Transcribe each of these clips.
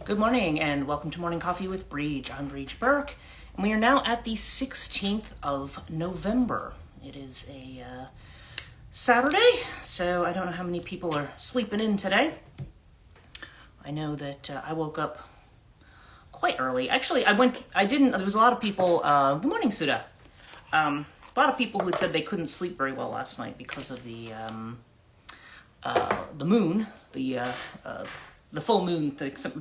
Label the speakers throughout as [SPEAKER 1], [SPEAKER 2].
[SPEAKER 1] Good morning and welcome to Morning Coffee with Brigid. I'm Brigid Burke and we are now at the 16th of November. It is a Saturday, so I don't know how many people are sleeping in today. I know that I woke up quite early. Actually, there was a lot of people, good morning, Suda. A lot of people who had said they couldn't sleep very well last night because of the moon, the full moon.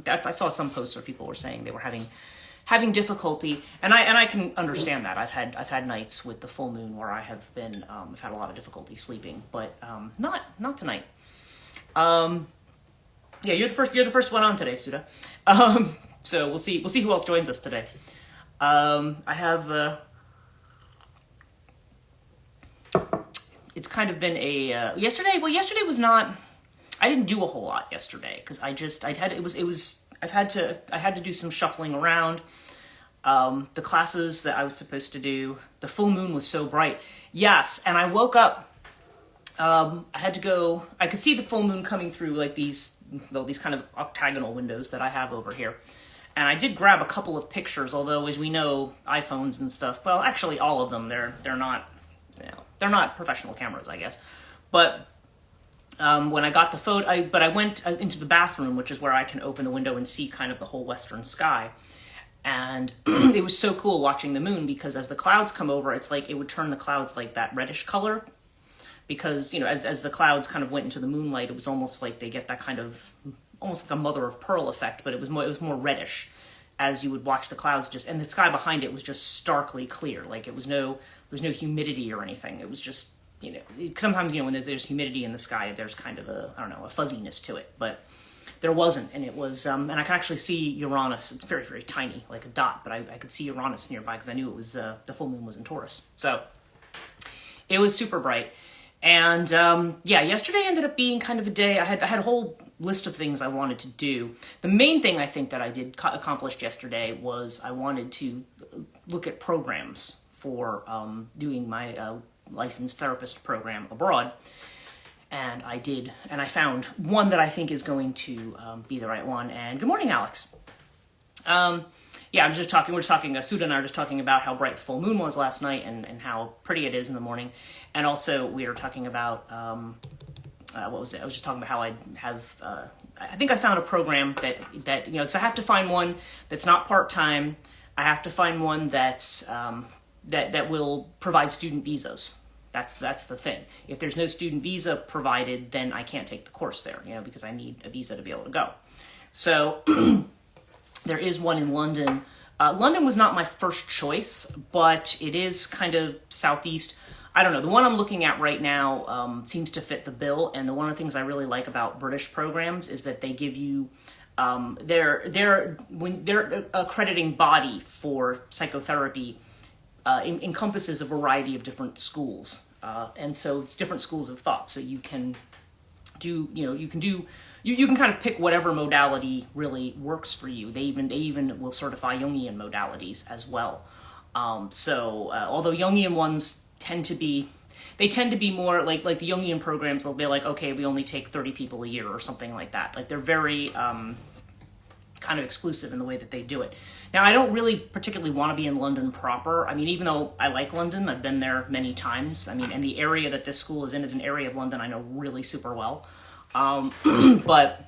[SPEAKER 1] I saw some posts where people were saying they were having difficulty, and I can understand that. I've had nights with the full moon where I've had a lot of difficulty sleeping, but not tonight. Yeah, you're the first one on today, Suda. So we'll see who else joins us today. I have. It's kind of been a yesterday. Well, yesterday was not. I didn't do a whole lot yesterday because I had to do some shuffling around. The classes that I was supposed to do. The full moon was so bright. Yes, and I woke up. I had to go. I could see the full moon coming through like these kind of octagonal windows that I have over here. And I did grab a couple of pictures, although as we know, iPhones and stuff. Well, actually, all of them they're not. They're not professional cameras, I guess. But when I got the photo, I went into the bathroom, which is where I can open the window and see kind of the whole western sky. And it was so cool watching the moon because as the clouds come over, it's like it would turn the clouds like that reddish color. Because, as the clouds kind of went into the moonlight, it was almost like they get that kind of, almost like a mother of pearl effect, but it was more reddish as you would watch the clouds and the sky behind it was just starkly clear. Like there was no humidity or anything. It was just, sometimes, when there's humidity in the sky, there's kind of a fuzziness to it, but there wasn't. And it was, and I can actually see Uranus. It's very, very tiny, like a dot, but I could see Uranus nearby because I knew it was, the full moon was in Taurus. So it was super bright. And, yesterday ended up being kind of a day. I had a whole list of things I wanted to do. The main thing I think that I did accomplish yesterday was I wanted to look at programs for doing my licensed therapist program abroad. And I did, and I found one that I think is going to be the right one. And good morning, Alex. We're just talking, Suda and I were just talking about how bright the full moon was last night and how pretty it is in the morning. And also we were talking about, what was it? I was just talking about how I have, I think I found a program that because I have to find one that's not part-time. I have to find one that's, that will provide student visas. That's the thing. If there's no student visa provided, then I can't take the course there, because I need a visa to be able to go. So there is one in London. London was not my first choice, but it is kind of southeast. I don't know. The one I'm looking at right now seems to fit the bill. And one of the things I really like about British programs is that they give you their accrediting body for psychotherapy encompasses a variety of different schools. And so it's different schools of thought. So you can you can kind of pick whatever modality really works for you. They even will certify Jungian modalities as well. Although Jungian ones tend to be more like the Jungian programs, they'll be like, okay, we only take 30 people a year or something like that. Like they're very kind of exclusive in the way that they do it. Now, I don't really particularly want to be in London proper. I mean, even though I like London, I've been there many times. I mean, and the area that this school is in is an area of London I know really super well. But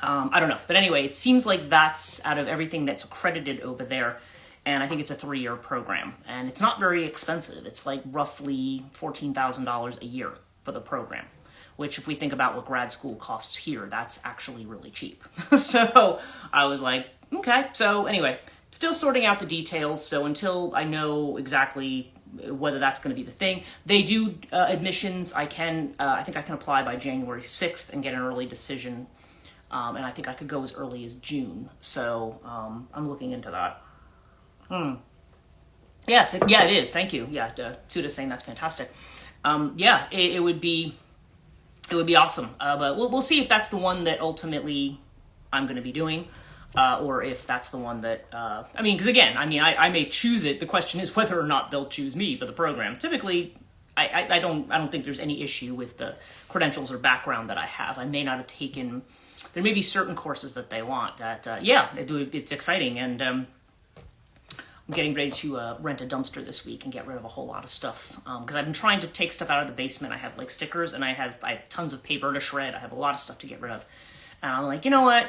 [SPEAKER 1] I don't know. But anyway, it seems like that's out of everything that's accredited over there. And I think it's a 3-year program. And it's not very expensive. It's like roughly $14,000 a year for the program, which if we think about what grad school costs here, that's actually really cheap. So I was like, okay. So anyway, still sorting out the details. So until I know exactly whether that's going to be the thing, they do admissions. I think I can apply by January 6th and get an early decision. And I think I could go as early as June. So I'm looking into that. Yes, it is. Thank you. Yeah, Suda's saying that's fantastic. It would be awesome. But we'll see if that's the one that ultimately I'm going to be doing, or if that's the one that, because again, I may choose it. The question is whether or not they'll choose me for the program. Typically, I don't think there's any issue with the credentials or background that I have. I may not have taken there may be certain courses that they want that, yeah, it's exciting. And I'm getting ready to rent a dumpster this week and get rid of a whole lot of stuff. Because I've been trying to take stuff out of the basement. I have like stickers and I have tons of paper to shred. I have a lot of stuff to get rid of. And I'm like, you know what?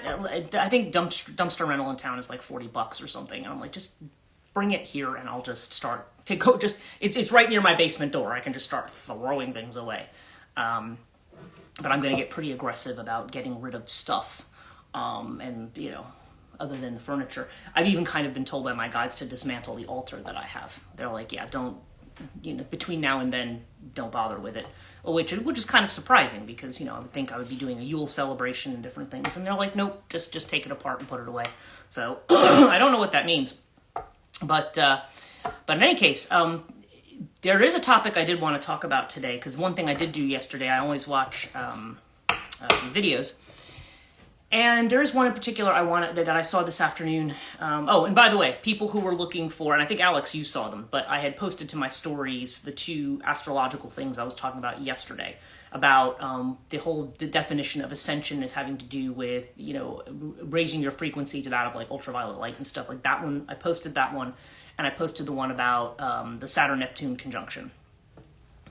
[SPEAKER 1] I think dumpster rental in town is like $40 or something. And I'm like, just bring it here and I'll just start to go. It's right near my basement door. I can just start throwing things away. But I'm going to get pretty aggressive about getting rid of stuff. And, you know, other than the furniture. I've even kind of been told by my guides to dismantle the altar that I have. They're like, yeah, don't, you know, between now and then, don't bother with it. Which is kind of surprising because, you know, I would think I would be doing a Yule celebration and different things. And they're like, nope, just take it apart and put it away. So I don't know what that means. But in any case, there is a topic I did want to talk about today, because one thing I did do yesterday, I always watch these videos, and there is one in particular that I saw this afternoon. Oh, and by the way, people who were looking for, and I think Alex, you saw them, but I had posted to my stories the 2 astrological things I was talking about yesterday, about the definition of ascension is having to do with, you know, raising your frequency to that of like ultraviolet light and stuff like that one. I posted that one, and I posted the one about the Saturn-Neptune conjunction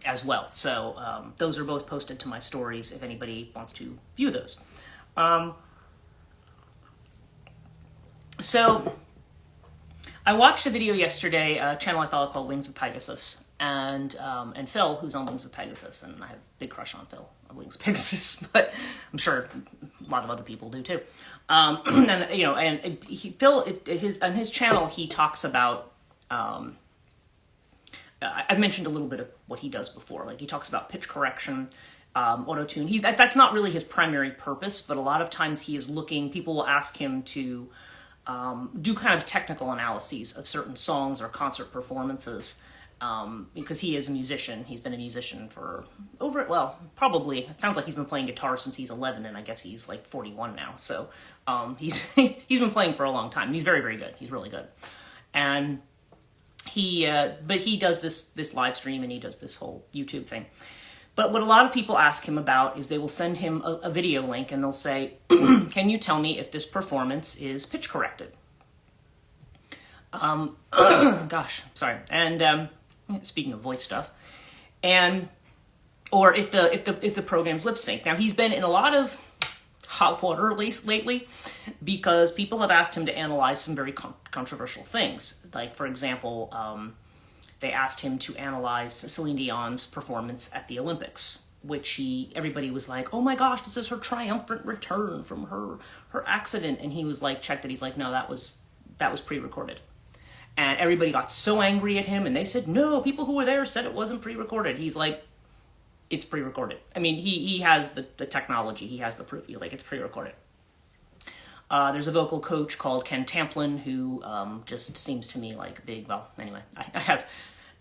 [SPEAKER 1] as well. So those are both posted to my stories if anybody wants to view those. So I watched a video yesterday, a channel I follow called Wings of Pegasus, and Phil, who's on Wings of Pegasus, and I have a big crush on Phil on Wings of Pegasus, but I'm sure a lot of other people do too. And you know, and Phil, on his channel, he talks about. I've mentioned a little bit of what he does before. Like he talks about pitch correction, auto-tune. That's not really his primary purpose, but a lot of times he is looking. People will ask him to do kind of technical analyses of certain songs or concert performances. Because he is a musician. He's been a musician for probably, it sounds like he's been playing guitar since he's 11, and I guess he's like 41 now. So he's been playing for a long time. He's very, very good. He's really good. And but he does this live stream, and he does this whole YouTube thing. But what a lot of people ask him about is they will send him a video link, and they'll say, can you tell me if this performance is pitch corrected? Gosh, sorry. And speaking of voice stuff, or if the program's lip sync. Now he's been in a lot of hot water lately because people have asked him to analyze some very controversial things. Like, for example, they asked him to analyze Celine Dion's performance at the Olympics, which everybody was like, oh my gosh, this is her triumphant return from her accident. And he was like, checked it. He's like, no, that was pre-recorded. And everybody got so angry at him, and they said, no, people who were there said it wasn't pre-recorded. He's like, it's pre-recorded. I mean, he has the technology. He has the proof. He's like, it's pre-recorded. There's a vocal coach called Ken Tamplin who just seems to me like big, well, anyway, I have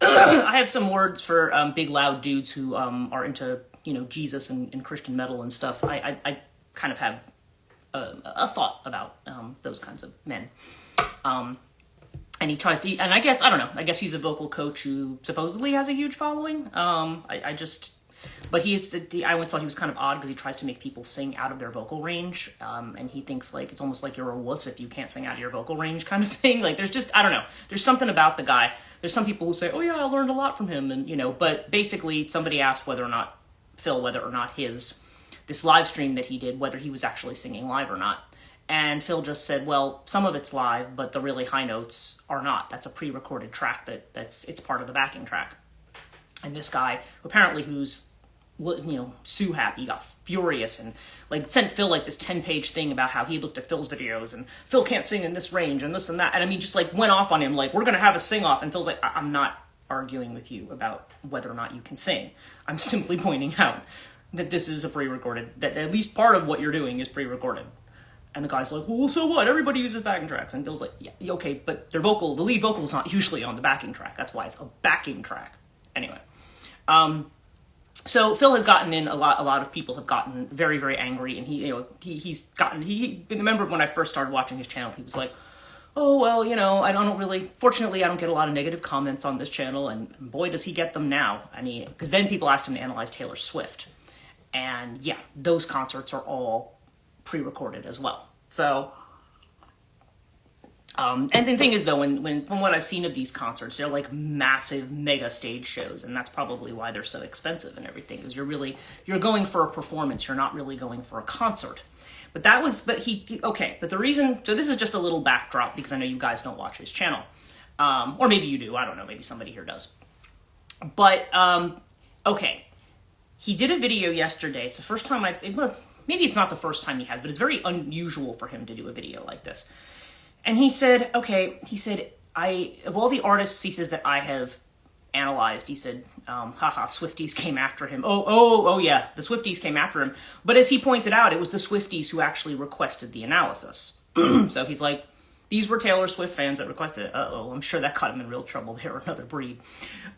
[SPEAKER 1] I have some words for big, loud dudes who are into, you know, Jesus and Christian metal and stuff. I kind of have a thought about those kinds of men. And he tries to, and I guess he's a vocal coach who supposedly has a huge following. But I always thought he was kind of odd because he tries to make people sing out of their vocal range. And he thinks like, it's almost like you're a wuss if you can't sing out of your vocal range kind of thing. Like there's just, I don't know. There's something about the guy. There's some people who say, oh yeah, I learned a lot from him. And, you know, but basically somebody asked whether or not this live stream that he did, whether he was actually singing live or not. And Phil just said, well, some of it's live, but the really high notes are not. That's a pre-recorded track it's part of the backing track. And this guy, apparently who's, you know, Sue happy, got furious and like sent Phil like this 10-page thing about how he looked at Phil's videos and Phil can't sing in this range and this and that. And I mean, just like went off on him, like, we're going to have a sing off. And Phil's like, I'm not arguing with you about whether or not you can sing. I'm simply pointing out that this is a pre-recorded, that at least part of what you're doing is pre-recorded. And the guy's like, well, so what? Everybody uses backing tracks. And Phil's like, yeah, okay, but the lead vocal is not usually on the backing track. That's why it's a backing track. Anyway. So Phil has gotten in a lot of people have gotten very, very angry. And he remembered when I first started watching his channel, he was like, oh, well, you know, fortunately, I don't get a lot of negative comments on this channel. And boy, does he get them now. I mean, because then people asked him to analyze Taylor Swift. And yeah, those concerts are all pre-recorded as well. So, and the thing is though, when from what I've seen of these concerts, they're like massive mega stage shows, and that's probably why they're so expensive and everything, because you're going for a performance, you're not really going for a concert. But but the reason, so this is just a little backdrop because I know you guys don't watch his channel. Or maybe you do, I don't know, maybe somebody here does. But, okay. He did a video yesterday. It's the first time maybe it's not the first time he has, but it's very unusual for him to do a video like this. And he said, of all the artists, he says, that I have analyzed, he said, Swifties came after him. Oh yeah, the Swifties came after him. But as he pointed out, it was the Swifties who actually requested the analysis. So he's like, these were Taylor Swift fans that requested it. I'm sure that got him in real trouble there, another breed.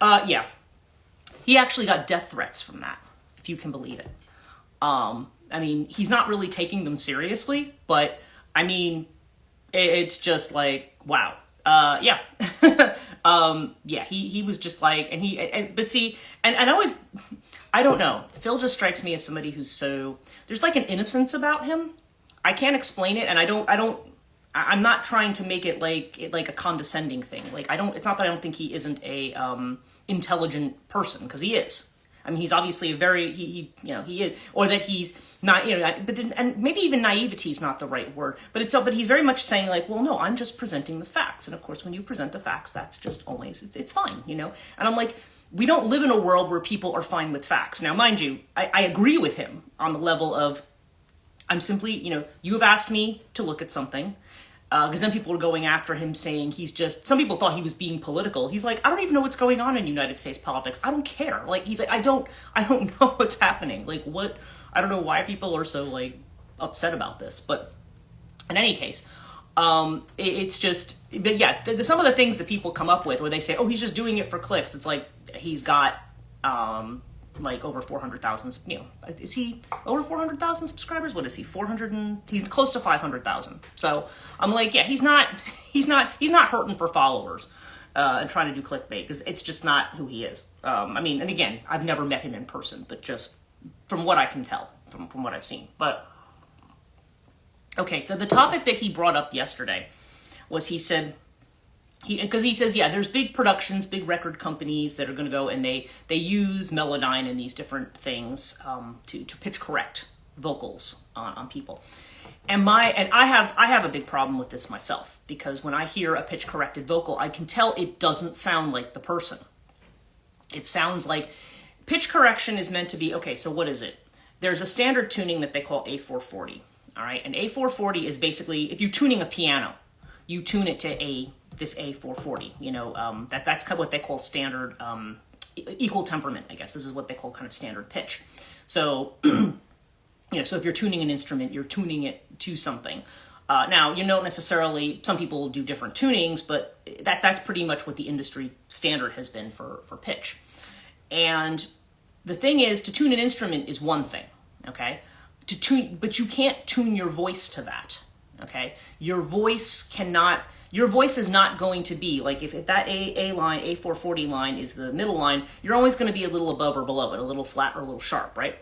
[SPEAKER 1] Yeah. He actually got death threats from that, if you can believe it. I mean, he's not really taking them seriously, but, I mean, it's just like, wow. Yeah. Yeah, he was just like, but see, and I don't know. Phil just strikes me as somebody who's so, there's like an innocence about him. I can't explain it, and I'm not trying to make it like a condescending thing. Like, it's not that I don't think he isn't a, intelligent person, because he is. I mean, he's obviously a very, he is, or that he's not, but then, and maybe even naivety is not the right word, but he's very much saying like, well, no, I'm just presenting the facts. And of course, when you present the facts, that's just always, it's fine, And I'm like, we don't live in a world where people are fine with facts. Now, mind you, I agree with him on the level of, I'm simply, you have asked me to look at something. Because then people were going after him saying some people thought he was being political. He's like, I don't even know what's going on in United States politics. I don't care. Like, he's like, I don't know what's happening. Like, I don't know why people are so, like, upset about this. But in any case, it's just, but yeah, some of the things that people come up with where they say, oh, he's just doing it for clicks. It's like, he's got, like over 400,000, is he over 400,000 subscribers? What is he? He's close to 500,000. So I'm like, yeah, he's not hurting for followers, and trying to do clickbait, because it's just not who he is. I mean, and again, I've never met him in person, but just from what I can tell, from what I've seen. But, okay, so the topic that he brought up yesterday was, he said, because he says, yeah, there's big productions, big record companies that are going to go and they use Melodyne and these different things to pitch correct vocals on people. And I have a big problem with this myself, because when I hear a pitch corrected vocal, I can tell it doesn't sound like the person. It sounds like pitch correction is meant to be, okay, so what is it? There's a standard tuning that they call A440. All right, and A440 is basically, if you're tuning a piano, you tune it to this A440, that's kind of what they call standard, equal temperament, I guess. This is what they call kind of standard pitch. So, so if you're tuning an instrument, you're tuning it to something. Now, you don't necessarily, some people do different tunings, but that's pretty much what the industry standard has been for pitch. And the thing is, to tune an instrument is one thing, okay? But you can't tune your voice to that, okay? Your voice is not going to be, like, if that A line, A440 line is the middle line, you're always going to be a little above or below it, a little flat or a little sharp, right?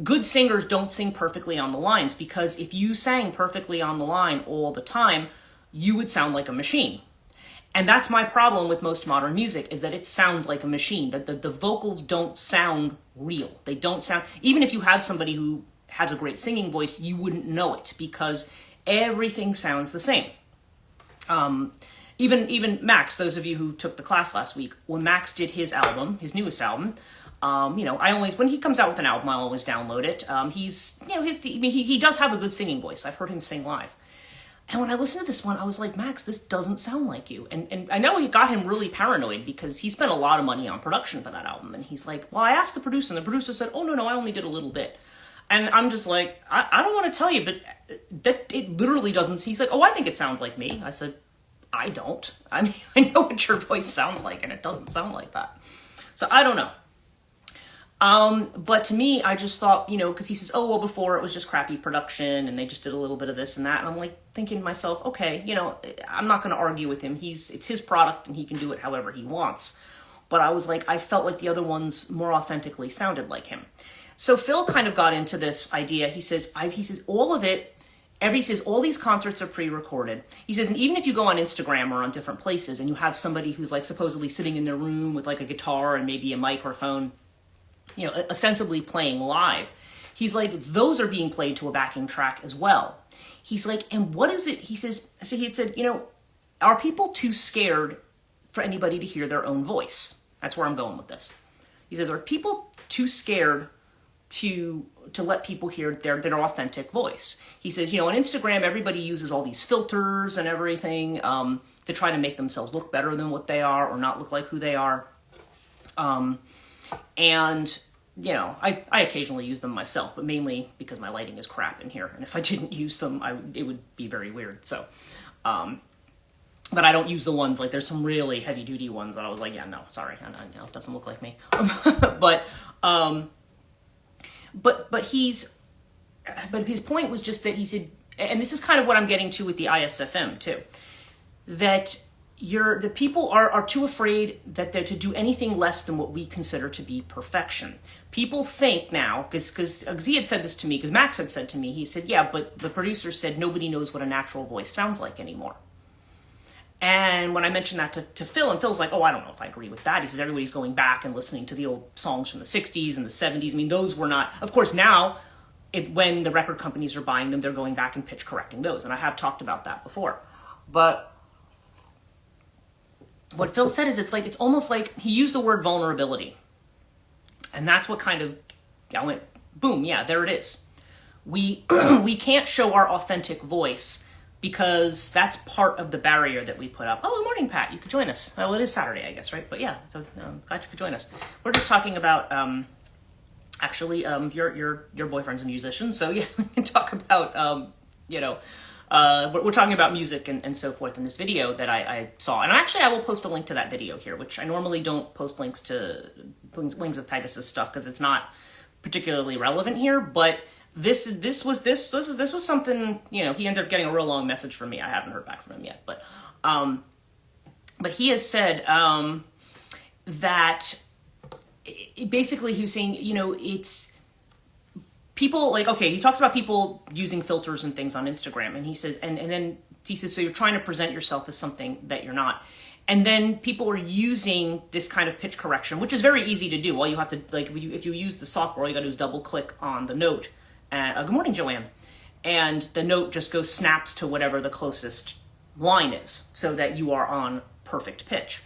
[SPEAKER 1] Good singers don't sing perfectly on the lines, because if you sang perfectly on the line all the time, you would sound like a machine. And that's my problem with most modern music, is that it sounds like a machine, that the vocals don't sound real. They don't sound, even if you had somebody who has a great singing voice, you wouldn't know it, because everything sounds the same. Even Max, those of you who took the class last week, when Max did his album, his newest album, when he comes out with an album, I'll always download it. He does have a good singing voice. I've heard him sing live. And when I listened to this one, I was like, Max, this doesn't sound like you. And I know it got him really paranoid, because he spent a lot of money on production for that album. And he's like, well, I asked the producer, and the producer said, oh, no, I only did a little bit. And I'm just like, I don't want to tell you, but that it literally doesn't. He's like, oh, I think it sounds like me. I said, I don't. I mean, I know what your voice sounds like, and it doesn't sound like that. So I don't know. But to me, I just thought, because he says, oh, well, before it was just crappy production, and they just did a little bit of this and that. And I'm like thinking to myself, okay, I'm not going to argue with him. It's his product, and he can do it however he wants. But I was like, I felt like the other ones more authentically sounded like him. So Phil kind of got into this idea. He says, all of it, he says, all these concerts are pre-recorded. He says, and even if you go on Instagram or on different places and you have somebody who's like supposedly sitting in their room with like a guitar and maybe a microphone, you know, ostensibly playing live, he's like, those are being played to a backing track as well. He's like, and what is it? He says, so he had said, you know, are people too scared for anybody to hear their own voice? That's where I'm going with this. He says, are people too scared to let people hear their authentic voice? He says, you know, on Instagram, everybody uses all these filters and everything to try to make themselves look better than what they are or not look like who they are. And, you know, I occasionally use them myself, but mainly because my lighting is crap in here. And if I didn't use them, it would be very weird. So, but I don't use the ones, like there's some really heavy duty ones that I was like, yeah, no, sorry, no, it doesn't look like me. But his point was just that he said, and this is kind of what I'm getting to with the ISFM too, that the people are too afraid that they're to do anything less than what we consider to be perfection. People think now, because he had said this to me, because Max had said to me, he said, yeah, but the producer said nobody knows what a natural voice sounds like anymore. And when I mentioned that to Phil, and Phil's like, oh, I don't know if I agree with that. He says everybody's going back and listening to the old songs from the 60s and the 70s. I mean, those were not, of course, now, when the record companies are buying them, they're going back and pitch correcting those. And I have talked about that before. But what Phil said is it's almost like he used the word vulnerability. And that's what kind of, I went, boom, yeah, there it is. We can't show our authentic voice because that's part of the barrier that we put up. Oh, good morning, Pat. You could join us. Well, it is Saturday, I guess, right? But yeah, so glad you could join us. We're just talking about, actually, your boyfriend's a musician, so yeah, we can talk about, we're talking about music and so forth in this video that I saw. And actually, I will post a link to that video here, which I normally don't post links to Wings of Pegasus stuff because it's not particularly relevant here, but this was something, you know, he ended up getting a real long message from me. I haven't heard back from him yet, but he has said that basically he was saying, you know, it's people like, okay, he talks about people using filters and things on Instagram, and he says, and then he says, so you're trying to present yourself as something that you're not. And then people are using this kind of pitch correction, which is very easy to do. All you have to, like, if you use the software, all you got to do is double click on the note. Good morning, Joanne. And the note just snaps to whatever the closest line is so that you are on perfect pitch.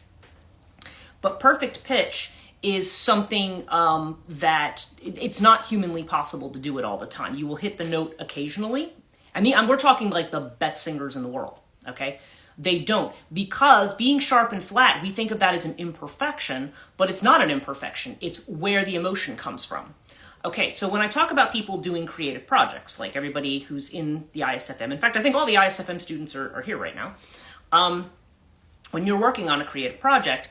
[SPEAKER 1] But perfect pitch is something that it's not humanly possible to do it all the time. You will hit the note occasionally. I mean, we're talking like the best singers in the world, okay? They don't, because being sharp and flat, we think of that as an imperfection, but it's not an imperfection. It's where the emotion comes from. Okay, so when I talk about people doing creative projects, like everybody who's in the ISFM, in fact, I think all the ISFM students are here right now. When you're working on a creative project,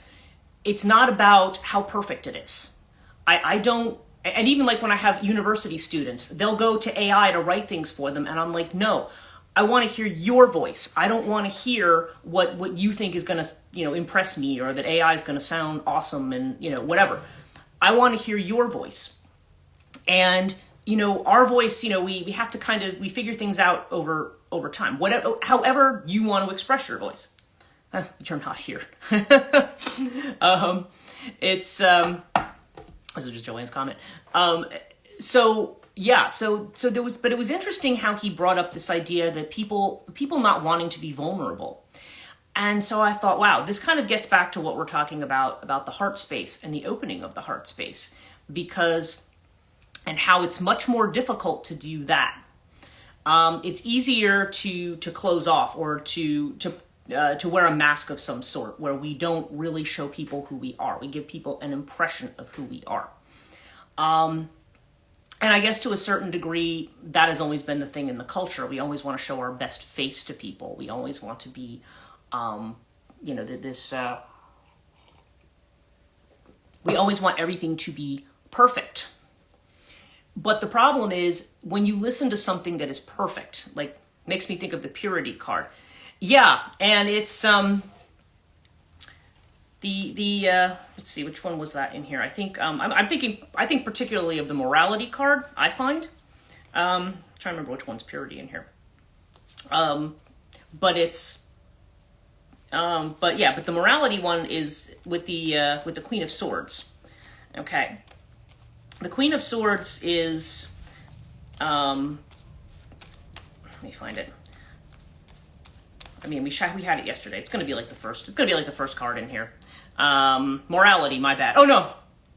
[SPEAKER 1] it's not about how perfect it is. I don't, and even like when I have university students, they'll go to AI to write things for them, and I'm like, no, I want to hear your voice. I don't want to hear what you think is going to, you know, impress me, or that AI is going to sound awesome and, you know, whatever. I want to hear your voice. And, you know, our voice, you know, we have to we figure things out over time. However you want to express your voice. You're not here. This is just Joanne's comment. So there was, but it was interesting how he brought up this idea that people not wanting to be vulnerable. And so I thought, wow, this kind of gets back to what we're talking about the heart space and the opening of the heart space, and how it's much more difficult to do that. It's easier to close off or to wear a mask of some sort where we don't really show people who we are. We give people an impression of who we are. And I guess to a certain degree, that has always been the thing in the culture. We always want to show our best face to people. We always want to be, we always want everything to be perfect. But the problem is when you listen to something that is perfect, like makes me think of the purity card. Yeah, and it's Let's see, which one was that in here? I think I think particularly of the morality card. I find trying to remember which one's purity in here. But it's but the morality one is with the Queen of Swords. Okay, the Queen of Swords is let me find it. I mean, we had it yesterday. It's going to be like the first. It's going to be like the first card in here. Morality. My bad. Oh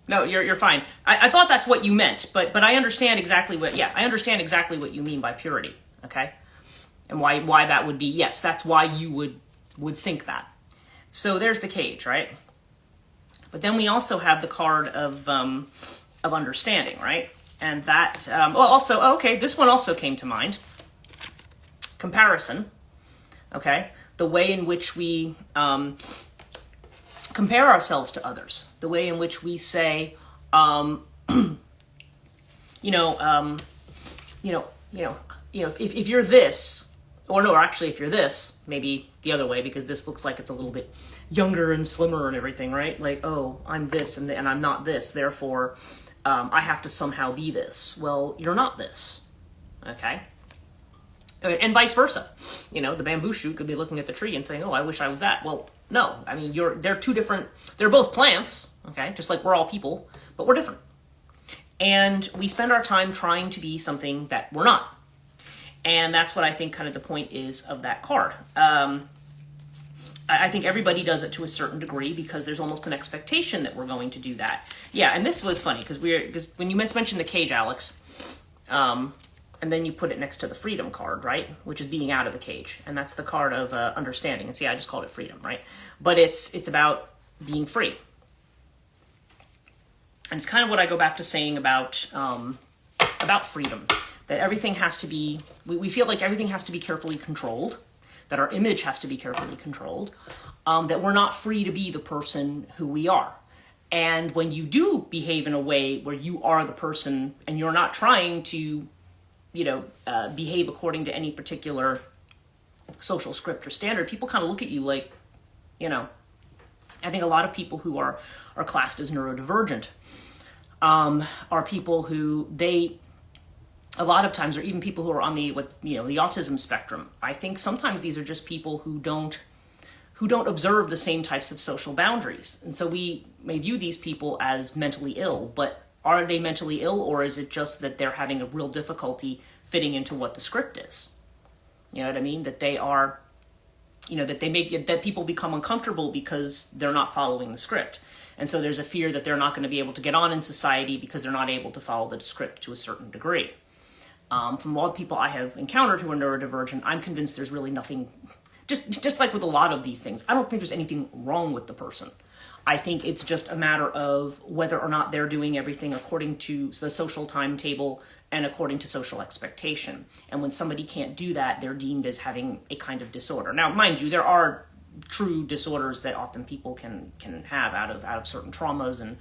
[SPEAKER 1] no, you're fine. I thought that's what you meant, but I understand exactly what. Yeah, I understand exactly what you mean by purity. Okay, and why that would be. Yes, that's why you would think that. So there's the cage, right? But then we also have the card of understanding, right? And that okay, this one also came to mind. Comparison. Okay, the way in which we compare ourselves to others, the way in which we say, if you're this, or actually if you're this, maybe the other way, because this looks like it's a little bit younger and slimmer and everything, right? Like, oh, I'm this and I'm not this, therefore I have to somehow be this. Well, you're not this, okay? And vice versa. The bamboo shoot could be looking at the tree and saying, oh, I wish I was that. Well, no. I mean, they're two different, they're both plants, okay? Just like we're all people, but we're different. And we spend our time trying to be something that we're not. And that's what I think kind of the point is of that card. I think everybody does it to a certain degree because there's almost an expectation that we're going to do that. Yeah, and this was funny because when you mentioned the cage, Alex, and then you put it next to the freedom card, right? Which is being out of the cage. And that's the card of understanding. And see, I just called it freedom, right? But it's about being free. And it's kind of what I go back to saying about freedom. That everything has to be, we feel like everything has to be carefully controlled. That our image has to be carefully controlled. That we're not free to be the person who we are. And when you do behave in a way where you are the person and you're not trying to behave according to any particular social script or standard, people kind of look at you like, I think a lot of people who are classed as neurodivergent are people who a lot of times, or even people who are on the autism spectrum. I think sometimes these are just people who don't observe the same types of social boundaries. And so we may view these people as mentally ill, but are they mentally ill, or is it just that they're having a real difficulty fitting into what the script is? You know what I mean? That they are, that people become uncomfortable because they're not following the script. And so there's a fear that they're not going to be able to get on in society because they're not able to follow the script to a certain degree. From all the people I have encountered who are neurodivergent, I'm convinced there's really nothing, just like with a lot of these things, I don't think there's anything wrong with the person. I think it's just a matter of whether or not they're doing everything according to the social timetable and according to social expectation. And when somebody can't do that, they're deemed as having a kind of disorder. Now, mind you, there are true disorders that often people can have out of certain traumas and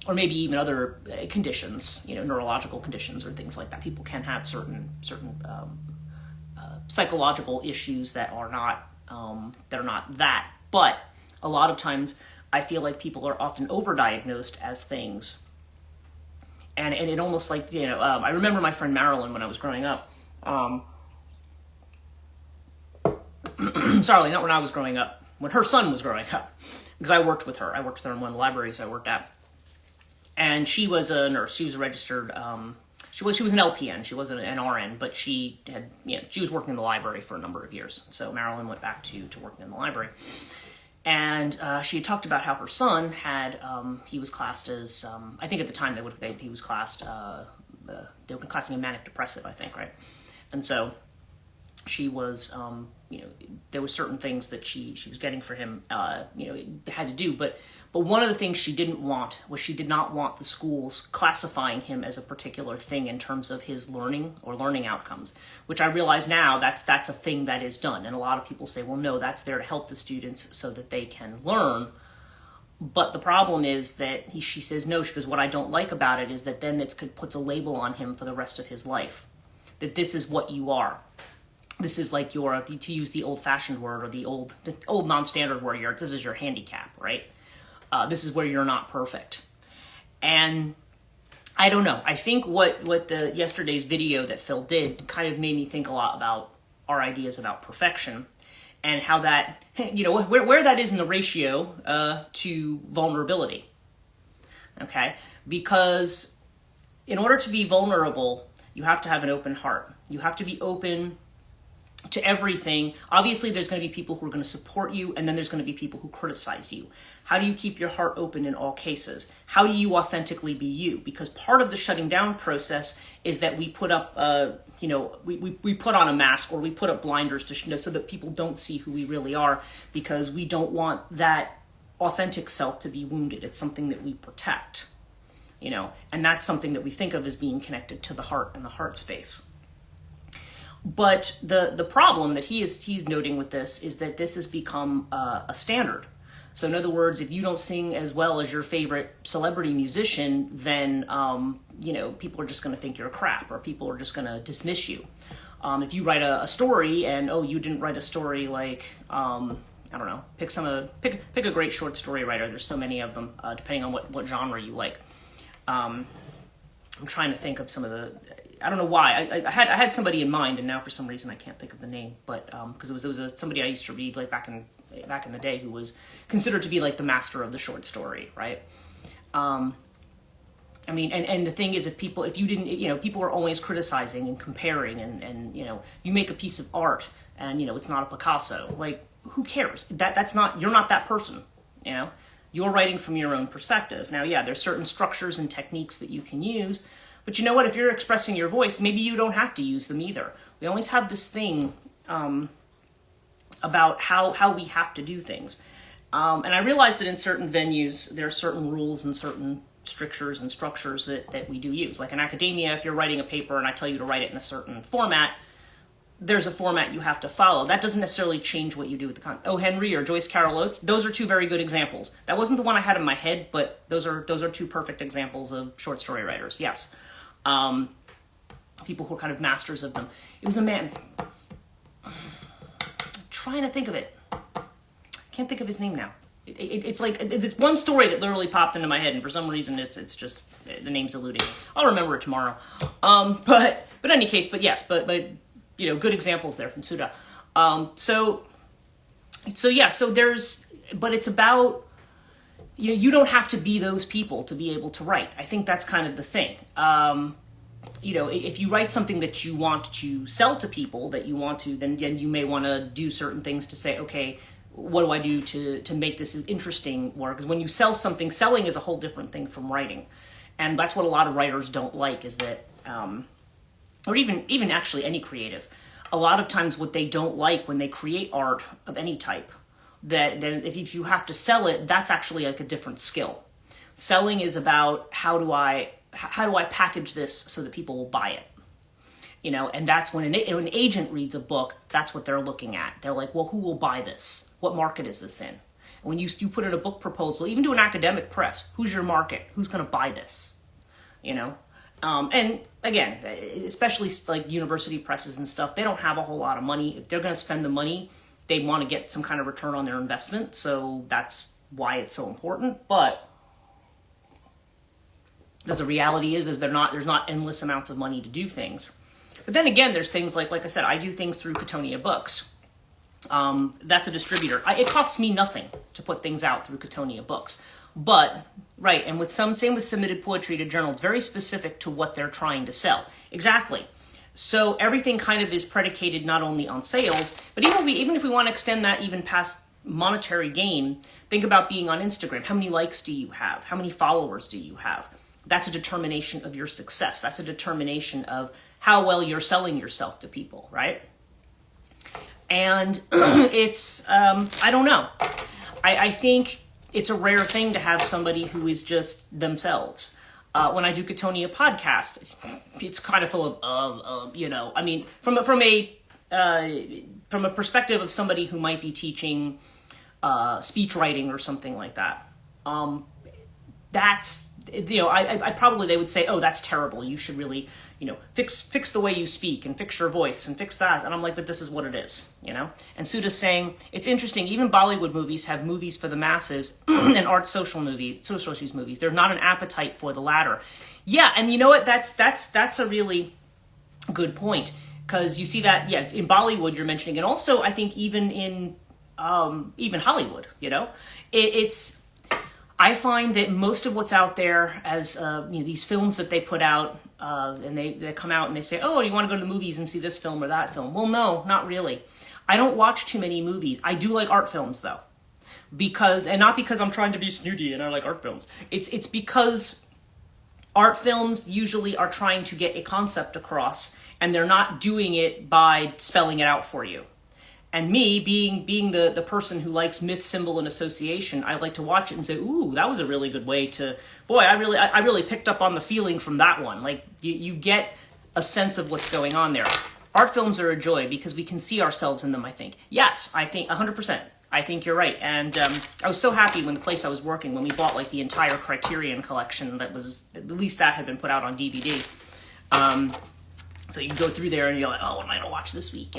[SPEAKER 1] or maybe even other conditions, neurological conditions or things like that. People can have certain psychological issues that are not that. But a lot of times, I feel like people are often overdiagnosed as things, and it almost like I remember my friend Marilyn when I was growing up. Sorry, not when I was growing up. When her son was growing up, because I worked with her. I worked with her in one of the libraries I worked at. And she was a nurse. She was a registered, she was an LPN. She wasn't an RN, but she had, she was working in the library for a number of years. So Marilyn went back to working in the library. And she had talked about how her son had, he was classed as, I think at the time he was classed, they were classing him manic depressive, I think, right? And so she was, there were certain things that she was getting for him, had to do, but one of the things she didn't want was she did not want the schools classifying him as a particular thing in terms of his learning or learning outcomes, which I realize now that's a thing that is done. And a lot of people say, well, no, that's there to help the students so that they can learn. But the problem is that she says, no, because what I don't like about it is that then it puts a label on him for the rest of his life, that this is what you are. This is like your, to use the old-fashioned word, or the old non-standard word, this is your handicap, right? This is where you're not perfect. And I don't know. I think what the yesterday's video that Phil did kind of made me think a lot about our ideas about perfection, and how that, where that is in the ratio to vulnerability. Okay? Because in order to be vulnerable, you have to have an open heart. You have to be open to everything. Obviously, there's going to be people who are going to support you, and then there's going to be people who criticize you. How do you keep your heart open in all cases? How do you authentically be you? Because part of the shutting down process is that we put up, we put on a mask, or we put up blinders to so that people don't see who we really are, because we don't want that authentic self to be wounded. It's something that we protect, and that's something that we think of as being connected to the heart and the heart space. But the problem that he's noting with this is that this has become a standard. So in other words, if you don't sing as well as your favorite celebrity musician, then people are just going to think you're crap, or people are just going to dismiss you. If you write a story and you didn't write a story like I don't know, pick a great short story writer. There's so many of them, depending on what genre you like. I'm trying to think of some of the. I don't know why. I had somebody in mind, and now for some reason I can't think of the name. But because it was somebody I used to read like back in the day, who was considered to be like the master of the short story, right? I mean, and the thing is, if you didn't, people are always criticizing and comparing, and you make a piece of art and it's not a Picasso. Like, who cares? That's not, you're not that person. You're writing from your own perspective. Now, yeah, there's certain structures and techniques that you can use. But you know what? If you're expressing your voice, maybe you don't have to use them either. We always have this thing about how we have to do things. And I realize that in certain venues, there are certain rules and certain strictures and structures that we do use. Like in academia, if you're writing a paper and I tell you to write it in a certain format, there's a format you have to follow. That doesn't necessarily change what you do with the content. O. Henry or Joyce Carol Oates, those are two very good examples. That wasn't the one I had in my head, but those are two perfect examples of short story writers. Yes. People who are kind of masters of them. It was a man. I'm trying to think of it. Can't think of his name now. It's like, it's one story that literally popped into my head, and for some reason it's just, the name's eluding me. I'll remember it tomorrow. But in any case, but good examples there from Suda. So there's, but it's about, you don't have to be those people to be able to write. I think that's kind of the thing. If you write something that you want to sell to people, that you want to, then you may want to do certain things to say, okay, what do I do to make this as interesting work? Because when you sell something, selling is a whole different thing from writing. And that's what a lot of writers don't like, is that, or even actually any creative, a lot of times what they don't like when they create art of any type, that then if you have to sell it, that's actually like a different skill. Selling is about how do I package this so that people will buy it, and that's when an agent reads a book, that's what they're looking at. They're like, well, who will buy this? What market is this in? And when you put in a book proposal, even to an academic press, who's your market? Who's going to buy this? And again, especially like university presses and stuff, they don't have a whole lot of money. If they're going to spend the money, they want to get some kind of return on their investment. So that's why it's so important. But because the reality is there's not endless amounts of money to do things. But then again, there's things like I said, I do things through Cotonia Books. That's a distributor. It costs me nothing to put things out through Cotonia Books. But, right, and same with submitted poetry to journals, very specific to what they're trying to sell. Exactly. So everything kind of is predicated not only on sales, but even if we want to extend that even past monetary gain, think about being on Instagram. How many likes do you have? How many followers do you have? That's a determination of your success. That's a determination of how well you're selling yourself to people, right? And it's, I don't know. I think it's a rare thing to have somebody who is just themselves. When I do Cotonia podcast, it's kind of full of, I mean, from a perspective of somebody who might be teaching speech writing or something like that. That's, I probably, they would say, oh, that's terrible. You should really, fix the way you speak and fix your voice and fix that. And I'm like, but this is what it is, And Sudha's saying, it's interesting, even Bollywood movies have movies for the masses and art social issues movies. There's not an appetite for the latter. Yeah, and you know what? That's a really good point, because you see that, in Bollywood you're mentioning, and also I think even in even Hollywood, it's I find that most of what's out there as these films that they put out, and they come out and they say, oh, you want to go to the movies and see this film or that film? Well, no, not really. I don't watch too many movies. I do like art films though, and not because I'm trying to be snooty and I like art films. It's because art films usually are trying to get a concept across, and they're not doing it by spelling it out for you. And me, being the person who likes myth, symbol, and association, I like to watch it and say, ooh, that was a really good way to, boy, I really picked up on the feeling from that one. Like, you get a sense of what's going on there. Art films are a joy because we can see ourselves in them, I think. Yes, I think 100%. I think you're right. And I was so happy when the place I was working, when we bought like the entire Criterion collection that was, at least that had been put out on DVD. So you can go through there and you're like, oh, what am I gonna watch this week?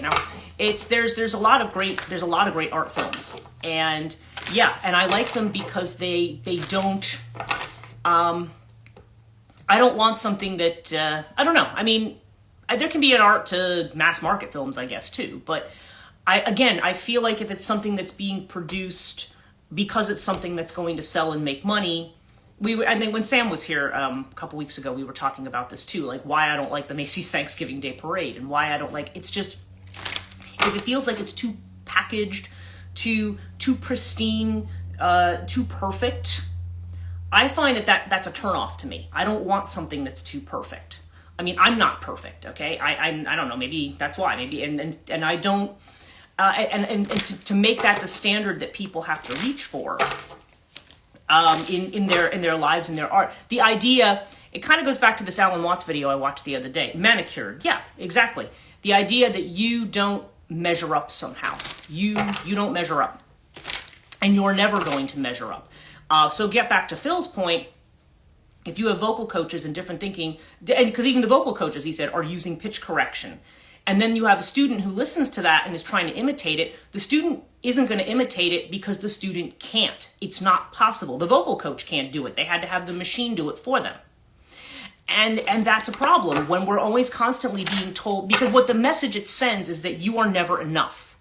[SPEAKER 1] There's a lot of great art films, and and I like them because they don't. I don't want something that I don't know. I mean, there can be an art to mass market films, I guess, too. But I feel like if it's something that's being produced because it's something that's going to sell and make money. When Sam was here a couple weeks ago, we were talking about this too, like why I don't like the Macy's Thanksgiving Day Parade, and why I don't like, it's just, if it feels like it's too packaged, too pristine, too perfect, I find that's a turnoff to me. I don't want something that's too perfect. I mean, I'm not perfect, okay? I don't know, maybe that's why, maybe, and I don't, and to make that the standard that people have to reach for, in their lives and their art. The idea, it kind of goes back to this Alan Watts video I watched the other day. Manicured, yeah, exactly. The idea that you don't measure up somehow. You don't measure up. And you're never going to measure up. So get back to Phil's point, if you have vocal coaches and different thinking, and because even the vocal coaches, he said, are using pitch correction. And then you have a student who listens to that and is trying to imitate it. The student isn't going to imitate it because the student can't. It's not possible. The vocal coach can't do it. They had to have the machine do it for them. And that's a problem when we're always constantly being told, because what the message it sends is that you are never enough.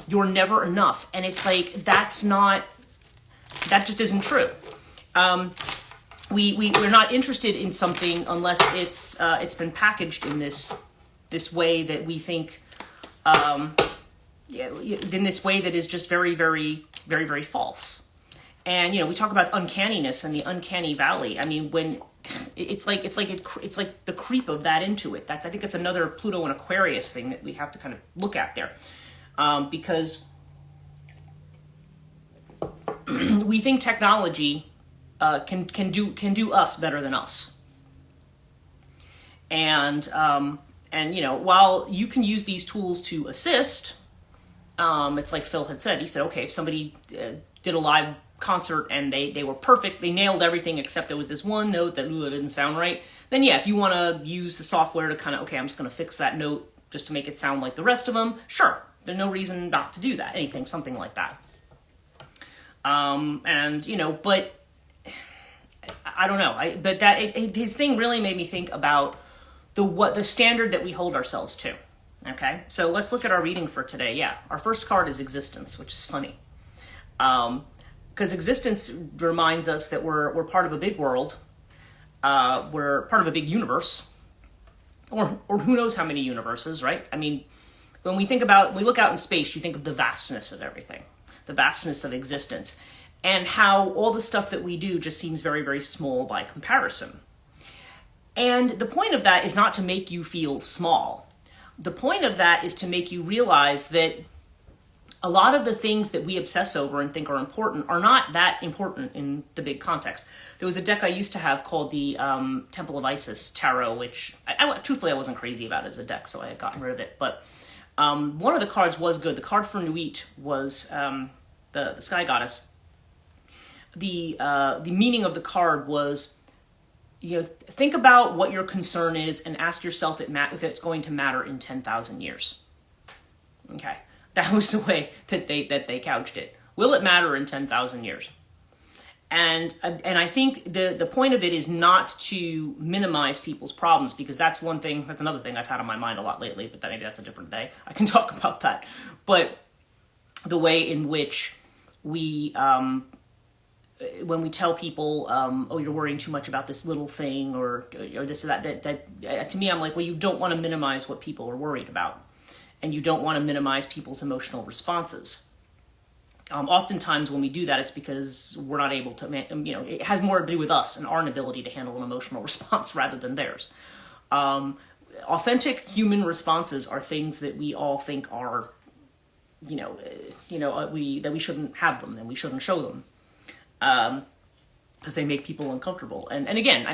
[SPEAKER 1] You're never enough. And it's like, that just isn't true. We're not interested in something unless it's been packaged in this way that we think, in this way that is just very, very, very, very false. And we talk about uncanniness and the uncanny valley. I mean, when it's like the creep of that into it. I think it's another Pluto and Aquarius thing that we have to kind of look at there, because we think technology can do us better than us. And while you can use these tools to assist, it's like Phil had said. He said, okay, if somebody did a live concert and they were perfect, they nailed everything except there was this one note that didn't sound right, then if you want to use the software to kind of, okay, I'm just going to fix that note just to make it sound like the rest of them, sure, there's no reason not to do that, something like that. But I don't know. But his thing really made me think about the standard that we hold ourselves to. Okay, so let's look at our reading for today. Yeah, our first card is existence, which is funny, because existence reminds us that we're part of a big world, we're part of a big universe, or who knows how many universes, right? I mean, when we look out in space, you think of the vastness of everything, the vastness of existence, and how all the stuff that we do just seems very, very small by comparison. And the point of that is not to make you feel small. The point of that is to make you realize that a lot of the things that we obsess over and think are important are not that important in the big context. There was a deck I used to have called the Temple of Isis Tarot, which truthfully I wasn't crazy about as a deck, so I had gotten rid of it. But one of the cards was good. The card for Nuit was the Sky Goddess. The meaning of the card was, think about what your concern is and ask yourself if it's going to matter in 10,000 years. Okay, that was the way that they couched it. Will it matter in 10,000 years? And I think the point of it is not to minimize people's problems, because that's another thing I've had on my mind a lot lately, but maybe that's a different day. I can talk about that. But the way in which we, when we tell people, oh, you're worrying too much about this little thing or this or that, to me, I'm like, well, you don't want to minimize what people are worried about. And you don't want to minimize people's emotional responses. Oftentimes when we do that, it's because we're not able to, it has more to do with us and our inability to handle an emotional response rather than theirs. Authentic human responses are things that we all think are, that we shouldn't have them and we shouldn't show them, because they make people uncomfortable. And again,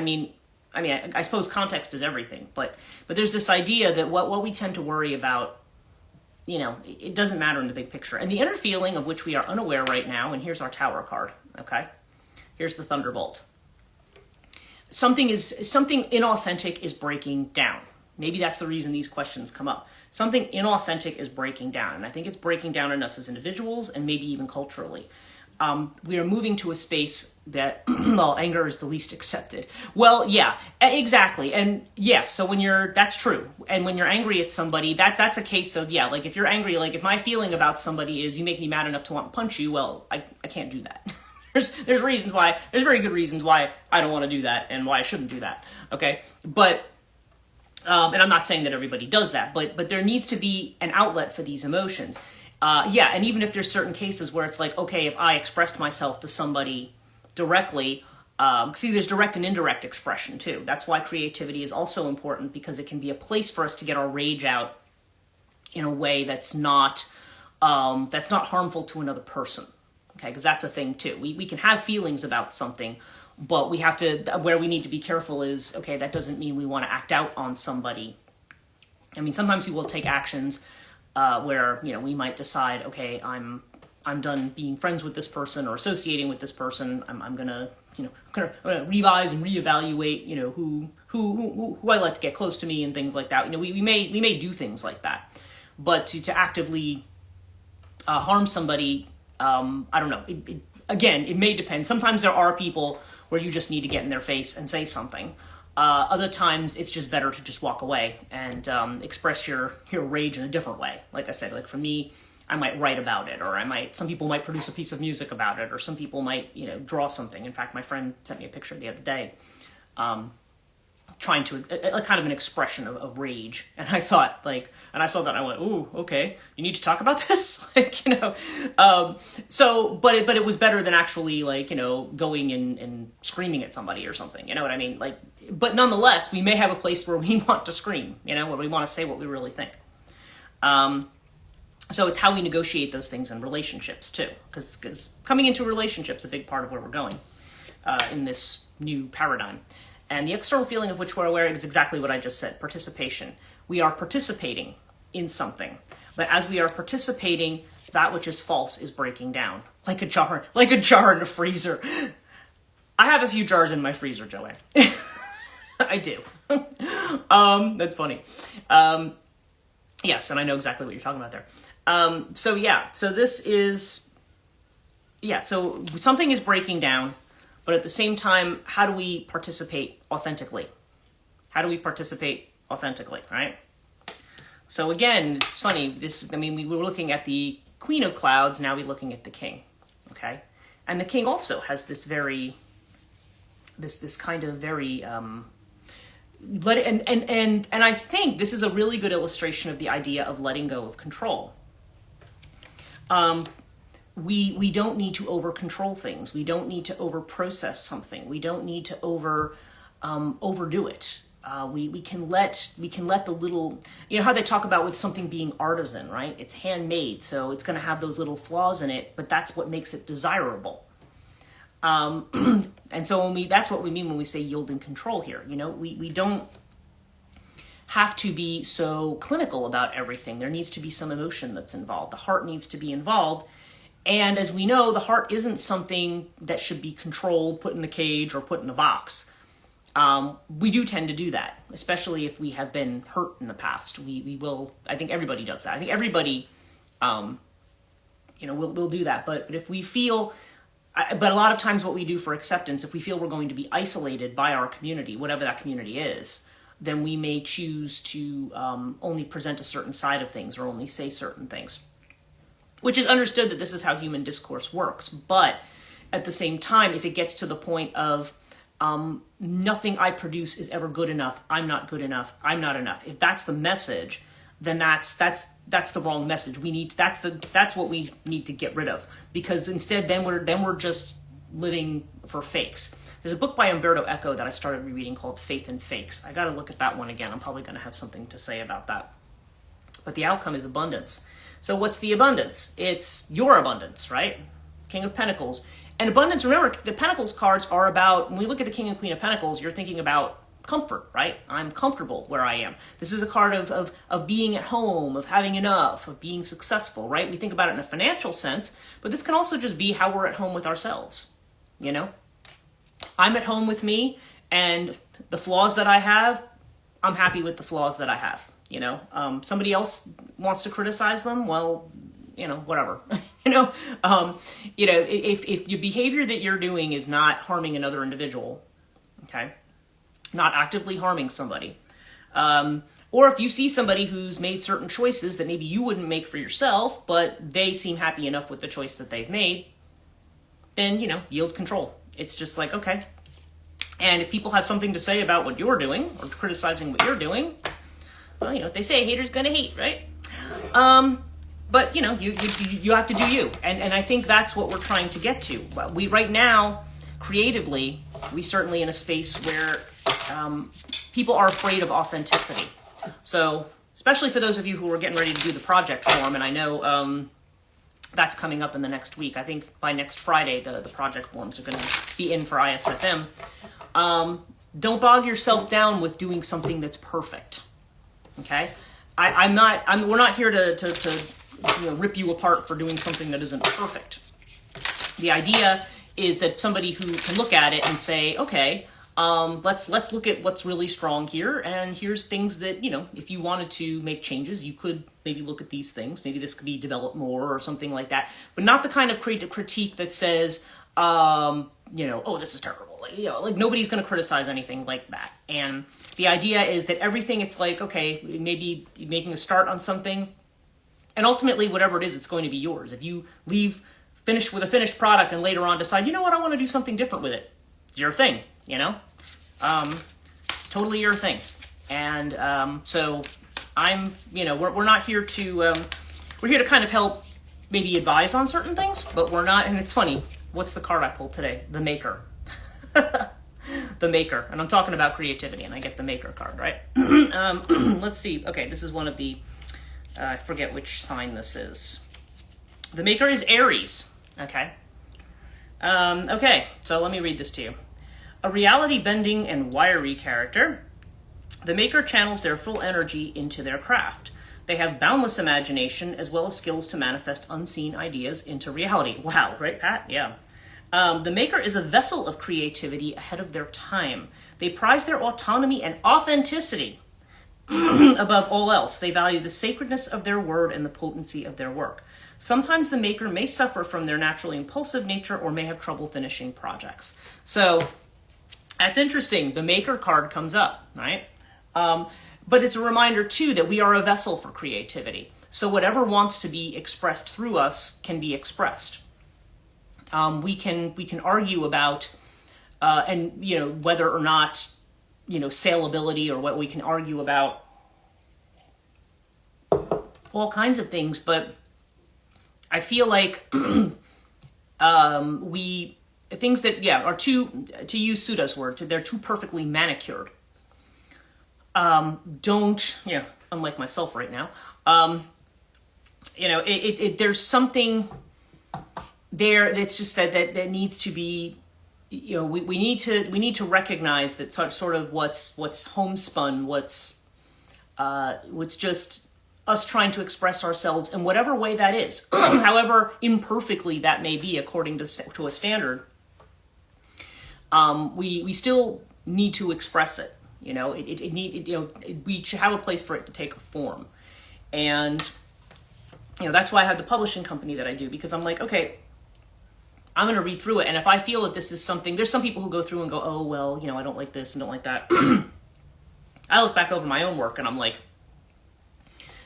[SPEAKER 1] I suppose context is everything, but there's this idea that what we tend to worry about, it doesn't matter in the big picture. And the inner feeling of which we are unaware right now, and here's our Tower card, okay? Here's the Thunderbolt. Something inauthentic is breaking down. Maybe that's the reason these questions come up. Something inauthentic is breaking down, and I think it's breaking down in us as individuals and maybe even culturally. We are moving to a space that, well, anger is the least accepted. Well, yeah, exactly. And yes, so that's true. And when you're angry at somebody, that's a case of, yeah, like if you're angry, like if my feeling about somebody is you make me mad enough to want to punch you, well, I can't do that. there's very good reasons why I don't want to do that and why I shouldn't do that. Okay. But, and I'm not saying that everybody does that, but there needs to be an outlet for these emotions. And even if there's certain cases where it's like, okay, if I expressed myself to somebody directly, see, there's direct and indirect expression too. That's why creativity is also important, because it can be a place for us to get our rage out in a way that's not harmful to another person. Okay, because that's a thing too. We can have feelings about something, but where we need to be careful is, okay, that doesn't mean we want to act out on somebody. Sometimes we will take actions where we might decide, okay, I'm done being friends with this person or associating with this person. I'm gonna revise and reevaluate who I let to get close to me and things like that. We may do things like that, but to actively harm somebody, I don't know. Again, it may depend. Sometimes there are people where you just need to get in their face and say something. Other times, it's just better to just walk away and express your rage in a different way. Like I said, like for me, I might write about it, or some people might produce a piece of music about it, or some people might, draw something. In fact, my friend sent me a picture the other day, trying to, a kind of an expression of rage. And I thought, and I saw that and I went, ooh, okay, you need to talk about this? But it was better than actually going and screaming at somebody or something, you know what I mean? But nonetheless, we may have a place where we want to scream, where we want to say what we really think. So it's how we negotiate those things in relationships too, because coming into a relationship is a big part of where we're going in this new paradigm. And the external feeling of which we're aware is exactly what I just said, participation. We are participating in something, but as we are participating, that which is false is breaking down, like a jar in a freezer. I have a few jars in my freezer, Joanne. I do. That's funny. Yes, and I know exactly what you're talking about there. So something is breaking down, but at the same time, how do we participate authentically? Right? So again, it's funny, we were looking at the Queen of Clouds, now we're looking at the King, okay? And the King also has this kind of very, and I think this is a really good illustration of the idea of letting go of control. We don't need to over control things. We don't need to over process something. We don't need to overdo it. We can let the little, how they talk about with something being artisan, right? It's handmade, so it's going to have those little flaws in it, but that's what makes it desirable. And so that's what we mean when we say yielding control here. We don't have to be so clinical about everything. There needs to be some emotion that's involved. The heart needs to be involved. And as we know, the heart isn't something that should be controlled, put in the cage, or put in a box. we do tend to do that, especially if we have been hurt in the past. We will, I think everybody does that. I think everybody, will do that. But if we feel, but a lot of times what we do for acceptance, if we feel we're going to be isolated by our community, whatever that community is, then we may choose to only present a certain side of things or only say certain things, which is understood that this is how human discourse works. But at the same time, if it gets to the point of nothing I produce is ever good enough, I'm not good enough, I'm not enough, if that's the message, then that's the wrong message. That's what we need to get rid of, because instead then we're just living for fakes. There's a book by Umberto Eco that I started rereading called Faith in Fakes. I got to look at that one again. I'm probably going to have something to say about that. But the outcome is abundance. So what's the abundance? It's your abundance, right? King of Pentacles. And abundance, remember, the Pentacles cards are about, when we look at the King and Queen of Pentacles, you're thinking about comfort, right? I'm comfortable where I am. This is a card of being at home, of having enough, of being successful, right? We think about it in a financial sense, but this can also just be how we're at home with ourselves, you know? I'm at home with me, and the flaws that I have, I'm happy with the flaws that I have, you know? Somebody else wants to criticize them, well, you know, whatever, if your behavior that you're doing is not harming another individual, okay, not actively harming somebody, or if you see somebody who's made certain choices that maybe you wouldn't make for yourself, but they seem happy enough with the choice that they've made, then, yield control. It's just like, okay. And if people have something to say about what you're doing or criticizing what you're doing, well, they say haters gonna hate, right? But, you have to do you. And I think that's what we're trying to get to. We, right now, creatively, we certainly in a space where people are afraid of authenticity. So, especially for those of you who are getting ready to do the project form, and I know that's coming up in the next week. I think by next Friday, the project forms are going to be in for ISFM. Don't bog yourself down with doing something that's perfect. Okay? We're not here to rip you apart for doing something that isn't perfect. The idea is that somebody who can look at it and say, okay, let's look at what's really strong here, and here's things that, if you wanted to make changes, you could maybe look at these things. Maybe this could be developed more or something like that, but not the kind of critique that says, oh, this is terrible. Like nobody's going to criticize anything like that. And the idea is that everything, it's like, okay, maybe making a start on something, and ultimately, whatever it is, it's going to be yours. If you finish with a finished product and later on decide, you know what, I want to do something different with it, it's your thing, totally your thing. And so I'm, we're not here to, we're here to kind of help maybe advise on certain things, but we're not, and it's funny, what's the card I pulled today? The Maker. The Maker. And I'm talking about creativity, and I get the Maker card, right? Let's see. Okay, this is one of the, I forget which sign this is. The Maker is Aries. Okay. Okay, so let me read this to you. A reality-bending and wiry character, the Maker channels their full energy into their craft. They have boundless imagination as well as skills to manifest unseen ideas into reality. Wow, right, Pat? Yeah. The Maker is a vessel of creativity ahead of their time. They prize their autonomy and authenticity above all else. They value the sacredness of their word and the potency of their work. Sometimes the Maker may suffer from their naturally impulsive nature or may have trouble finishing projects. So that's interesting. The Maker card comes up, right? But it's a reminder, too, that we are a vessel for creativity. So whatever wants to be expressed through us can be expressed. We can argue about, and, whether or not, saleability, or what we can argue about all kinds of things, but I feel like things that, are to use Sudha's word, they're too perfectly manicured. Unlike myself right now, there's something there. It's just that needs to be, we need to recognize that sort of what's homespun, what's just us trying to express ourselves in whatever way that is, however imperfectly that may be according to a standard. We still need to express it. We should have a place for it to take a form. And, that's why I have the publishing company that I do, because I'm like, okay, I'm going to read through it. And if I feel that this is something, there's some people who go through and go, oh, well, I don't like this and don't like that. I look back over my own work and I'm like,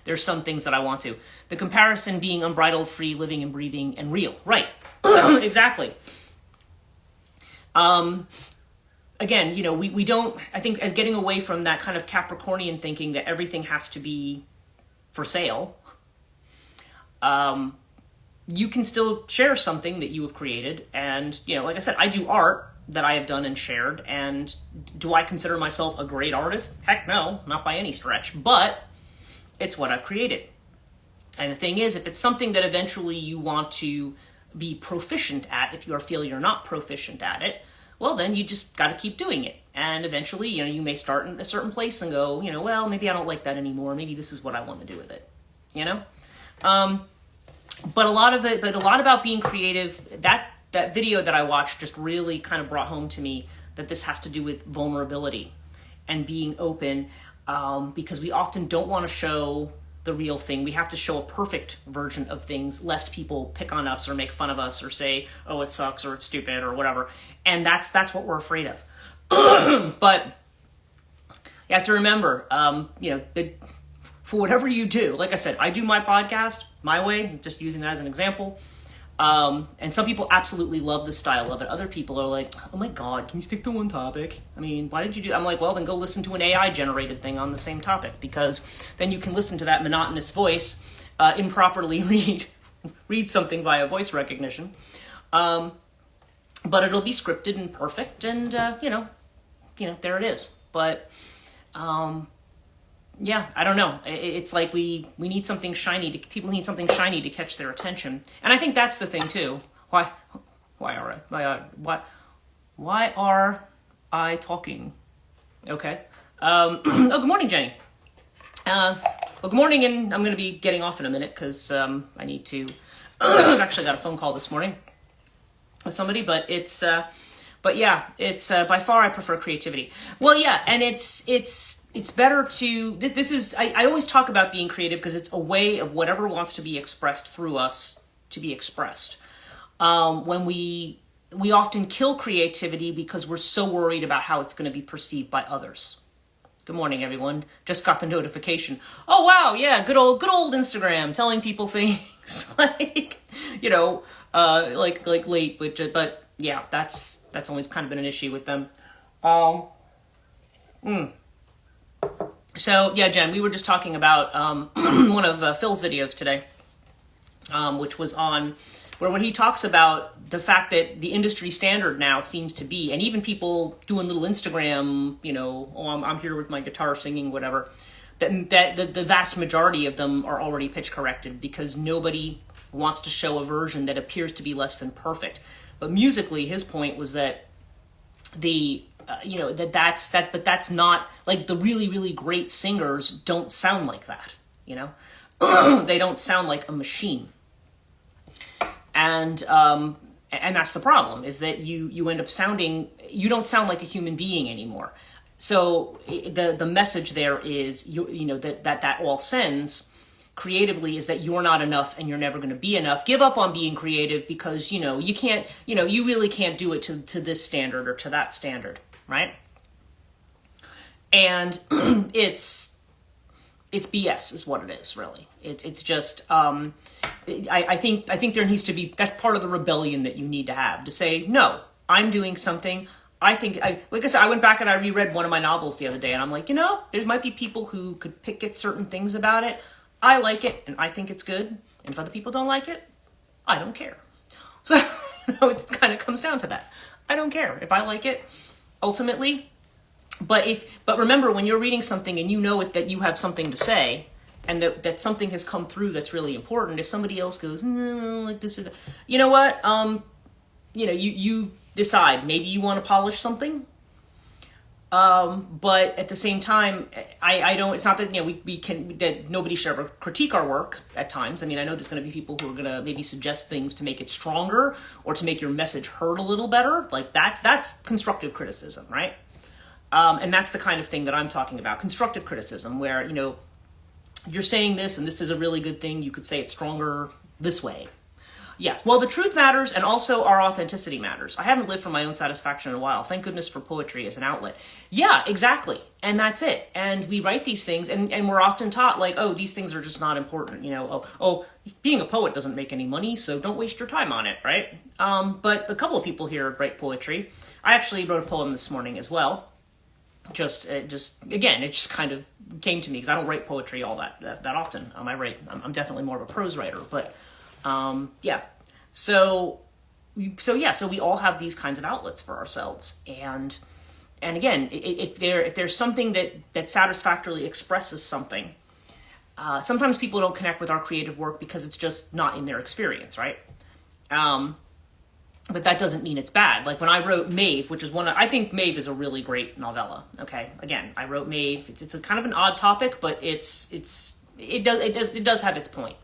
[SPEAKER 1] there's some things that I want to. The comparison being unbridled, free, living and breathing and real. Right. Exactly. Again, we don't, I think, as getting away from that kind of Capricornian thinking that everything has to be for sale, you can still share something that you have created. And, like I said, I do art that I have done and shared. And do I consider myself a great artist? Heck no, not by any stretch, but it's what I've created. And the thing is, if it's something that eventually you want to be proficient at, if you feel you're not proficient at it, well, then you just got to keep doing it. And eventually, you may start in a certain place and go, well, maybe I don't like that anymore. Maybe this is what I want to do with it, But a lot about being creative, that video that I watched just really kind of brought home to me that this has to do with vulnerability and being open, because we often don't want to show the real thing. We have to show a perfect version of things, lest people pick on us or make fun of us or say, oh, it sucks or it's stupid or whatever. And that's what we're afraid of. But you have to remember, for whatever you do, like I said, I do my podcast my way, just using that as an example. And some people absolutely love the style of it. Other people are like, oh my God, can you stick to one topic? I mean, why did you do that? I'm like, well, then go listen to an AI generated thing on the same topic, because then you can listen to that monotonous voice, improperly read something via voice recognition. But it'll be scripted and perfect. And, there it is. But, yeah, I don't know. It's like we need something shiny. People need something shiny to catch their attention, and I think that's the thing too. Why are I talking? Okay. Oh, good morning, Jenny. Well, good morning, and I'm going to be getting off in a minute because I need to. I've actually got a phone call this morning with somebody, but it's by far I prefer creativity. Well, yeah, and it's better to, this is, I always talk about being creative because it's a way of whatever wants to be expressed through us to be expressed. When we often kill creativity because we're so worried about how it's going to be perceived by others. Good morning, everyone. Just got the notification. Oh, wow, yeah, good old Instagram telling people things like, like late, but yeah, that's always kind of been an issue with them. So, yeah, Jen, we were just talking about one of Phil's videos today, which was on when he talks about the fact that the industry standard now seems to be, and even people doing little Instagram, I'm here with my guitar singing, whatever, that the vast majority of them are already pitch corrected because nobody wants to show a version that appears to be less than perfect. But musically, his point was that but that's not, like, the really, really great singers don't sound like that, They don't sound like a machine. And that's the problem, is that you end up you don't sound like a human being anymore. So the message there is, that all sends creatively is that you're not enough and you're never going to be enough. Give up on being creative because, you can't, you really can't do it to this standard or to that standard, right? And it's BS is what it is, really. It's just, I think there needs to be, that's part of the rebellion that you need to have, to say, no, I'm doing something. Like I said, I went back and I reread one of my novels the other day and I'm like, there might be people who could pick at certain things about it. I like it, and I think it's good. And if other people don't like it, I don't care. So, it kind of comes down to that. I don't care if I like it, ultimately. But remember, when you're reading something and you know that you have something to say, and that something has come through that's really important, if somebody else goes, no, like this or that, you know what? You decide. Maybe you want to polish something. But at the same time, I don't, it's not that, that nobody should ever critique our work at times. I mean, I know there's going to be people who are going to maybe suggest things to make it stronger or to make your message heard a little better. Like that's constructive criticism, right? And that's the kind of thing that I'm talking about. Constructive criticism, where, you're saying this and this is a really good thing. You could say it's stronger this way. Yes, well, the truth matters, and also our authenticity matters. I haven't lived for my own satisfaction in a while. Thank goodness for poetry as an outlet. Yeah, exactly. And that's it. And we write these things, and we're often taught, like, oh, these things are just not important. Being a poet doesn't make any money, so don't waste your time on it, right? But a couple of people here write poetry. I actually wrote a poem this morning as well. Again, it just kind of came to me, because I don't write poetry all that often. I'm definitely more of a prose writer, but... So we all have these kinds of outlets for ourselves, and again, if there's something that satisfactorily expresses something, sometimes people don't connect with our creative work because it's just not in their experience, right? But that doesn't mean it's bad. Like when I wrote Maeve, which is I think Maeve is a really great novella. Okay, again, I wrote Maeve. It's a kind of an odd topic, but it does have its point.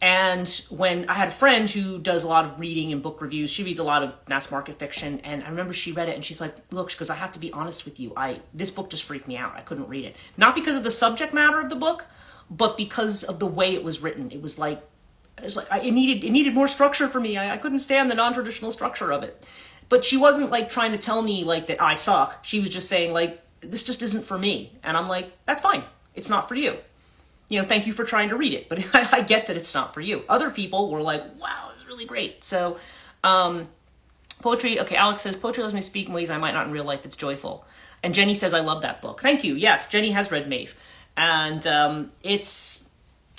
[SPEAKER 1] And when I had a friend who does a lot of reading and book reviews, she reads a lot of mass market fiction, and I remember she read it and she's like, look, she goes, I have to be honest with you, this book just freaked me out. I couldn't read it. Not because of the subject matter of the book, but because of the way it was written. It needed more structure for me. I couldn't stand the non-traditional structure of it. But she wasn't like trying to tell me like that I suck. She was just saying like, this just isn't for me. And I'm like, that's fine. It's not for you. Thank you for trying to read it, but I get that it's not for you. Other people were like, wow, it's really great. So, poetry, okay, Alex says, poetry lets me speak in ways I might not in real life. It's joyful. And Jenny says, I love that book. Thank you. Yes, Jenny has read Maeve. And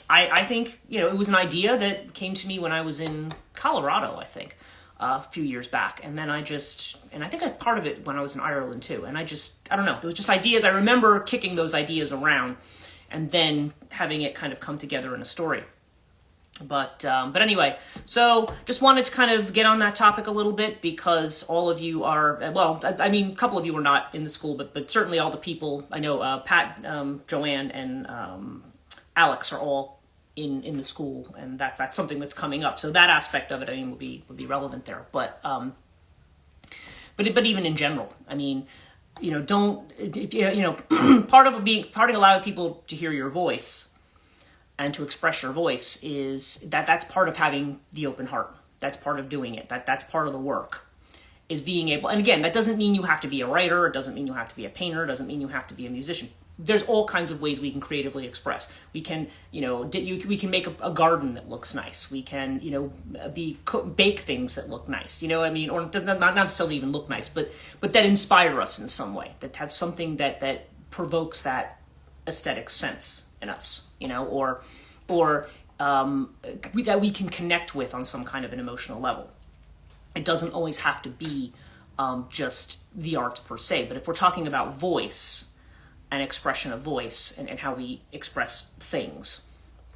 [SPEAKER 1] I think, it was an idea that came to me when I was in Colorado, I think, a few years back. And then I think I part of it when I was in Ireland too. And I don't know, there was just ideas. I remember kicking those ideas around and then having it kind of come together in a story. But anyway, so just wanted to kind of get on that topic a little bit, because all of you are, well, I mean, a couple of you are not in the school, but certainly all the people, I know Pat, Joanne, and Alex are all in the school, and that's something that's coming up. So that aspect of it, I mean, would be relevant there. But even in general, I mean, part of allowing people to hear your voice and to express your voice is that's part of having the open heart. That's part of doing it. That's part of the work, is being able, and again, that doesn't mean you have to be a writer. It doesn't mean you have to be a painter. It doesn't mean you have to be a musician. There's all kinds of ways we can creatively express. We can, we can make a garden that looks nice. We can, bake things that look nice. Or not necessarily even look nice, but that inspire us in some way. That has something that provokes that aesthetic sense in us. Or that we can connect with on some kind of an emotional level. It doesn't always have to be just the arts per se. But if we're talking about voice, and expression of voice, and how we express things.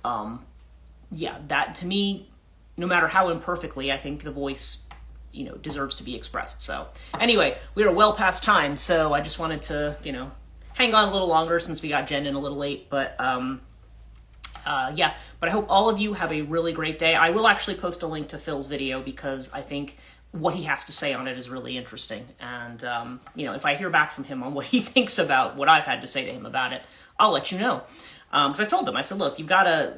[SPEAKER 1] That to me, no matter how imperfectly, I think the voice, deserves to be expressed. So anyway, we are well past time, so I just wanted to, hang on a little longer since we got Jen in a little late, but but I hope all of you have a really great day. I will actually post a link to Phil's video, because I think what he has to say on it is really interesting. And, if I hear back from him on what he thinks about what I've had to say to him about it, I'll let you know. Because I told him, I said, look, you've got to,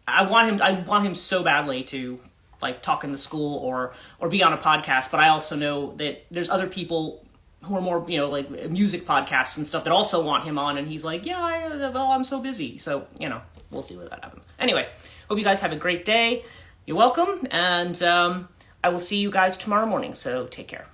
[SPEAKER 1] I want him so badly to like talk in the school or be on a podcast. But I also know that there's other people who are more, like music podcasts and stuff that also want him on. And he's like, I'm so busy. So, we'll see where that happens. Anyway, hope you guys have a great day. You're welcome. And, I will see you guys tomorrow morning, so take care.